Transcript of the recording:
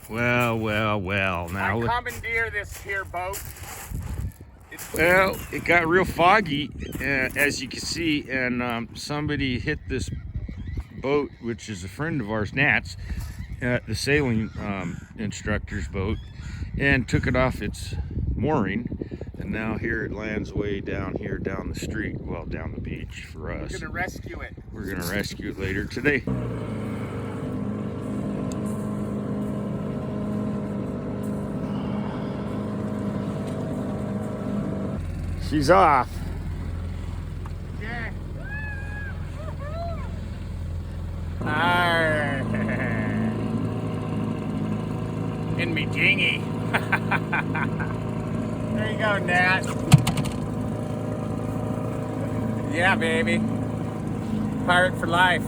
Well. Now, I commandeer this here boat. well, it got real foggy, as you can see, and somebody hit this boat, which is a friend of ours, Nat's, the sailing instructor's boat, and took it off its mooring. And now here it lands way down here, down the street, well, down the beach for us. We're gonna rescue it. We're gonna rescue it later today. She's off. Yeah. Arr. In me jingy. There you go, Nat. Yeah, baby. Pirate for life.